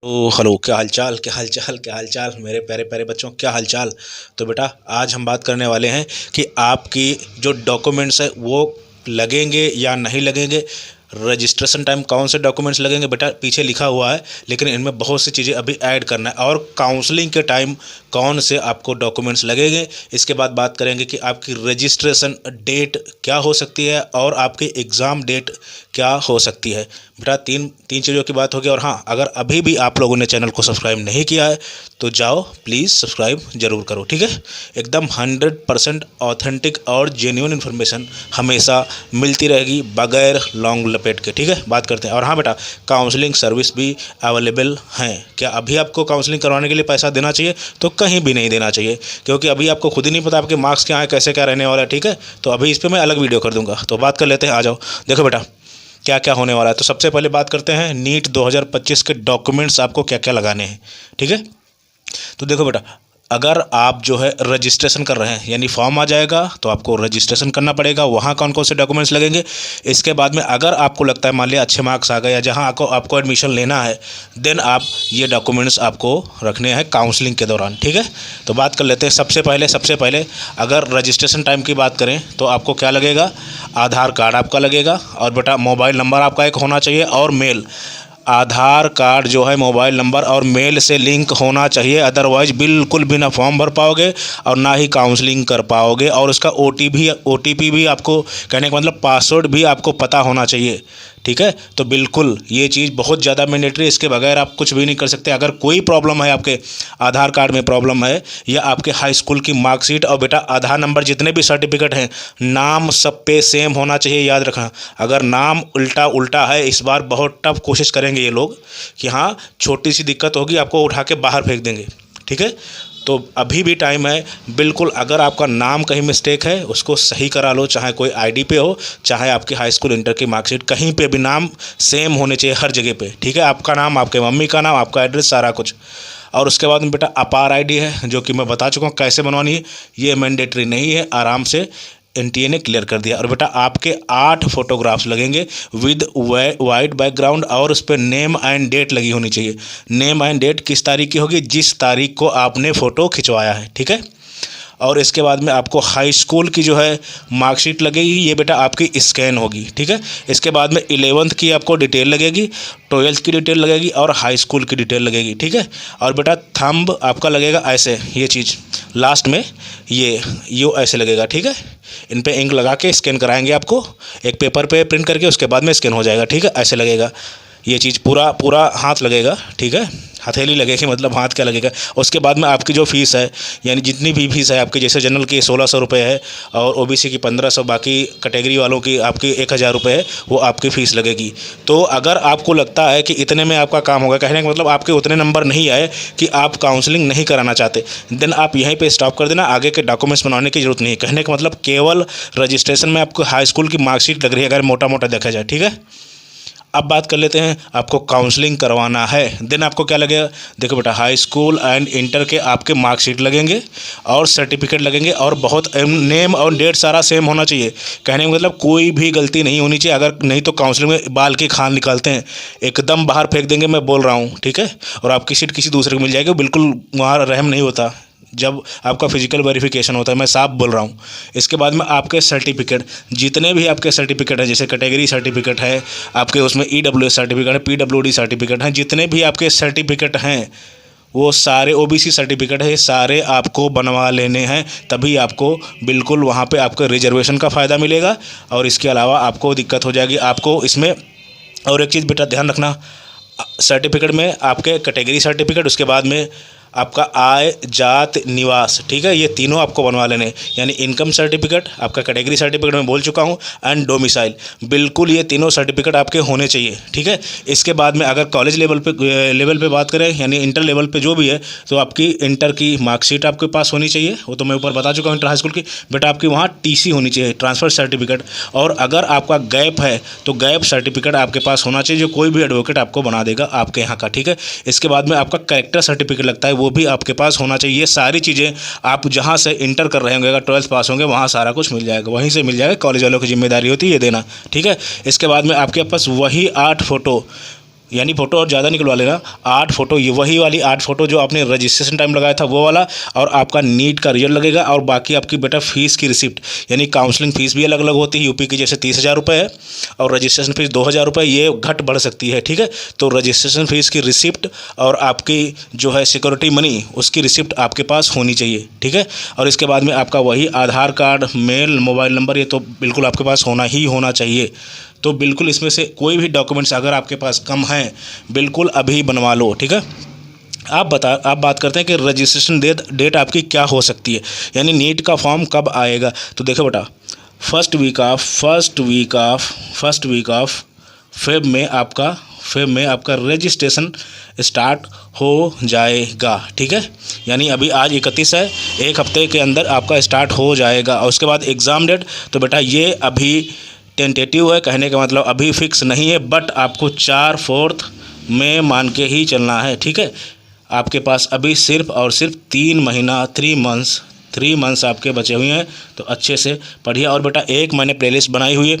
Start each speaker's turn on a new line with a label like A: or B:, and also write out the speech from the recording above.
A: तो हेलो, क्या हालचाल, क्या हालचाल, क्या हालचाल मेरे प्यारे प्यारे बच्चों, क्या हालचाल। तो बेटा, आज हम बात करने वाले हैं कि आपकी जो डॉक्यूमेंट्स है वो लगेंगे या नहीं लगेंगे। रजिस्ट्रेशन टाइम कौन से डॉक्यूमेंट्स लगेंगे बेटा, पीछे लिखा हुआ है, लेकिन इनमें बहुत सी चीज़ें अभी ऐड करना है। और काउंसलिंग के टाइम कौन से आपको डॉक्यूमेंट्स लगेंगे। इसके बाद बात करेंगे कि आपकी रजिस्ट्रेशन डेट क्या हो सकती है और आपकी एग्ज़ाम डेट क्या हो सकती है। बेटा, तीन तीन चीज़ों की बात होगी। और हाँ, अगर अभी भी आप लोगों ने चैनल को सब्सक्राइब नहीं किया है तो जाओ प्लीज़ सब्सक्राइब ज़रूर करो, ठीक है। एकदम 100% ऑथेंटिक और जेन्युइन इन्फॉर्मेशन हमेशा मिलती रहेगी बगैर लॉन्ग लपेट के, ठीक है। बात करते हैं। और हाँ बेटा, काउंसलिंग सर्विस भी अवेलेबल हैं। क्या अभी आपको काउंसलिंग करवाने के लिए पैसा देना चाहिए? तो कहीं भी नहीं देना चाहिए, क्योंकि अभी आपको खुद ही नहीं पता आपके मार्क्स क्या हैं, कैसे क्या रहने वाला है, ठीक है। तो अभी इस पर मैं अलग वीडियो कर दूंगा। तो बात कर लेते हैं, आ जाओ। देखो बेटा, क्या क्या होने वाला है। तो सबसे पहले बात करते हैं नीट 2025 के डॉक्यूमेंट्स आपको क्या क्या लगाने हैं, ठीक है। तो देखो बेटा, अगर आप जो है रजिस्ट्रेशन कर रहे हैं, यानी फॉर्म आ जाएगा तो आपको रजिस्ट्रेशन करना पड़ेगा। वहाँ कौन कौन से डॉक्यूमेंट्स लगेंगे। इसके बाद में अगर आपको लगता है, मान लिया अच्छे मार्क्स आ गए या जहाँ आपको एडमिशन लेना है, देन आप ये डॉक्यूमेंट्स आपको रखने हैं काउंसलिंग के दौरान, ठीक है। तो बात कर लेते हैं। सबसे पहले अगर रजिस्ट्रेशन टाइम की बात करें तो आपको क्या लगेगा। आधार कार्ड आपका लगेगा, और बेटा मोबाइल नंबर आपका एक होना चाहिए, और मेल। आधार कार्ड जो है मोबाइल नंबर और मेल से लिंक होना चाहिए, अदरवाइज बिल्कुल भी ना फॉर्म भर पाओगे और ना ही काउंसलिंग कर पाओगे। और उसका ओटीपी भी आपको, कहने का मतलब पासवर्ड भी आपको पता होना चाहिए, ठीक है। तो बिल्कुल ये चीज़ बहुत ज़्यादा मैंडेटरी है, इसके बगैर आप कुछ भी नहीं कर सकते। अगर कोई प्रॉब्लम है, आपके आधार कार्ड में प्रॉब्लम है या आपके हाई स्कूल की मार्कशीट और बेटा आधार नंबर, जितने भी सर्टिफिकेट हैं, नाम सब पे सेम होना चाहिए, याद रखना। अगर नाम उल्टा उल्टा है, इस बार बहुत टफ कोशिश करेंगे ये लोग कि हाँ छोटी सी दिक्कत होगी आपको उठा के बाहर फेंक देंगे, ठीक है। तो अभी भी टाइम है, बिल्कुल। अगर आपका नाम कहीं मिस्टेक है उसको सही करा लो, चाहे कोई आईडी पे हो, चाहे आपकी हाई स्कूल इंटर की मार्कशीट, कहीं पे भी नाम सेम होने चाहिए हर जगह पे, ठीक है। आपका नाम, आपके मम्मी का नाम, आपका एड्रेस, सारा कुछ। और उसके बाद में बेटा अपार आईडी है, जो कि मैं बता चुका हूँ कैसे बनवानी है। ये मैंडेटरी नहीं है, आराम से एनटीए ने क्लियर कर दिया। और बेटा आपके 8 फोटोग्राफ्स लगेंगे विद वाइट बैकग्राउंड, और उस पर नेम एंड डेट लगी होनी चाहिए। नेम एंड डेट किस तारीख की होगी, जिस तारीख को आपने फ़ोटो खिंचवाया है, ठीक है। और इसके बाद में आपको हाई स्कूल की जो है मार्कशीट लगेगी, ये बेटा आपकी स्कैन होगी, ठीक है। इसके बाद में 11th की आपको डिटेल लगेगी, 12th की डिटेल लगेगी और हाई स्कूल की डिटेल लगेगी, ठीक है। और बेटा थंब आपका लगेगा ऐसे, ये चीज़ लास्ट में ये ऐसे लगेगा, ठीक है। इन पे इंक लगा के स्कैन कराएंगे आपको, एक पेपर पे प्रिंट करके, उसके बाद में स्कैन हो जाएगा, ठीक है। ऐसे लगेगा ये चीज़, पूरा पूरा हाथ लगेगा, ठीक है। हथेली लगेगी, मतलब हाथ क्या लगेगा। उसके बाद में आपकी जो फीस है, यानी जितनी भी फीस है आपकी, जैसे जनरल की 1600 रुपये है और ओबीसी की 1500, बाकी कैटेगरी वालों की आपकी 1000 रुपये है, वो आपकी फ़ीस लगेगी। तो अगर आपको लगता है कि इतने में आपका काम होगा, कहने का मतलब आपके उतने नंबर नहीं आए कि आप काउंसलिंग नहीं कराना चाहते, देन आप यहीं पे स्टॉप कर देना, आगे के डॉक्यूमेंट्स बनवाने की जरूरत नहीं है। कहने का मतलब केवल रजिस्ट्रेशन में आपको हाई स्कूल की मार्कशीट लग रही है, अगर मोटा मोटा देखा जाए, ठीक है। अब बात कर लेते हैं, आपको काउंसलिंग करवाना है, देन आपको क्या लगेगा। देखो बेटा, हाई स्कूल एंड इंटर के आपके मार्कशीट लगेंगे और सर्टिफिकेट लगेंगे, और बहुत नेम और डेट सारा सेम होना चाहिए। कहने का मतलब कोई भी गलती नहीं होनी चाहिए, अगर नहीं तो काउंसलिंग में बाल की खाल निकालते हैं, एकदम बाहर फेंक देंगे, मैं बोल रहा हूँ, ठीक है। और आपकी सीट किसी दूसरे को मिल जाएगी, बिल्कुल वहाँ रहम नहीं होता जब आपका फिजिकल वेरिफिकेशन होता है, मैं साफ बोल रहा हूँ। इसके बाद में आपके सर्टिफिकेट, जितने भी आपके सर्टिफिकेट हैं, जैसे कैटेगरी सर्टिफिकेट है आपके, उसमें ईडब्ल्यूएस सर्टिफिकेट है, पीडब्ल्यूडी सर्टिफिकेट हैं, जितने भी आपके सर्टिफिकेट हैं वो सारे, ओबीसी सर्टिफिकेट है, सारे आपको बनवा लेने हैं, तभी आपको बिल्कुल वहाँ पे आपको रिजर्वेशन का फ़ायदा मिलेगा। और इसके अलावा आपको दिक्कत हो जाएगी आपको इसमें। और एक चीज़ बेटा ध्यान रखना, सर्टिफिकेट में आपके कैटेगरी सर्टिफिकेट, उसके बाद में आपका आय, जात, निवास, ठीक है, ये तीनों आपको बनवा लेने, यानी इनकम सर्टिफिकेट, आपका कैटेगरी सर्टिफिकेट मैं बोल चुका हूँ, एंड डोमिसाइल, बिल्कुल ये तीनों सर्टिफिकेट आपके होने चाहिए, ठीक है। इसके बाद में अगर कॉलेज लेवल पे बात करें, यानी इंटर लेवल पे जो भी है, तो आपकी इंटर की मार्कशीट आपके पास होनी चाहिए, वो तो मैं ऊपर बता चुका हूँ। इंटर हाई स्कूल की बेटा आपकी वहाँ टीसी होनी चाहिए, ट्रांसफ़र सर्टिफिकेट। और अगर आपका गैप है तो गैप सर्टिफिकेट आपके पास होना चाहिए, जो कोई भी एडवोकेट आपको बना देगा आपके यहाँ का, ठीक है। इसके बाद में आपका कैरेक्टर सर्टिफिकेट लगता है, वो भी आपके पास होना चाहिए। ये सारी चीज़ें आप जहाँ से इंटर कर रहे होंगे, अगर 12th पास होंगे, वहाँ सारा कुछ मिल जाएगा, वहीं से मिल जाएगा। कॉलेज वालों की जिम्मेदारी होती है ये देना, ठीक है। इसके बाद में आपके पास वही 8 फोटो यानी फ़ोटो और ज़्यादा निकलवा लेना। 8 फ़ोटो, ये वही वाली 8 फ़ोटो जो आपने रजिस्ट्रेशन टाइम लगाया था वो वाला, और आपका नीट का रिजल्ट लगेगा, और बाकी आपकी बेटा फ़ीस की रिसिप्ट, यानी काउंसलिंग फ़ीस भी अलग अलग होती है। यूपी की जैसे 30,000 रुपये है और रजिस्ट्रेशन फ़ीस 2,000 रुपये, ये घट बढ़ सकती है, ठीक है। तो रजिस्ट्रेशन फ़ीस की रिसिप्ट और आपकी जो है सिक्योरिटी मनी, उसकी रिसिप्ट आपके पास होनी चाहिए, ठीक है। और इसके बाद में आपका वही आधार कार्ड, मेल, मोबाइल नंबर, ये तो बिल्कुल आपके पास होना ही होना चाहिए। तो बिल्कुल इसमें से कोई भी डॉक्यूमेंट्स अगर आपके पास कम हैं, बिल्कुल अभी बनवा लो, ठीक है। आप बात करते हैं कि रजिस्ट्रेशन डेट आपकी क्या हो सकती है, यानी नीट का फॉर्म कब आएगा। तो देखो बेटा, फर्स्ट वीक ऑफ फेब में आपका रजिस्ट्रेशन स्टार्ट हो जाएगा, ठीक है। यानी अभी आज 31 है, एक हफ्ते के अंदर आपका स्टार्ट हो जाएगा। और उसके बाद एग्ज़ाम डेट, तो बेटा ये अभी टेंटेटिव है, कहने का मतलब अभी फिक्स नहीं है, बट आपको 4/4 में मान के ही चलना है, ठीक है। आपके पास अभी सिर्फ और सिर्फ 3 मंथ्स आपके बचे हुए हैं, तो अच्छे से पढ़िए। और बेटा एक मैंने प्लेलिस्ट बनाई हुई है,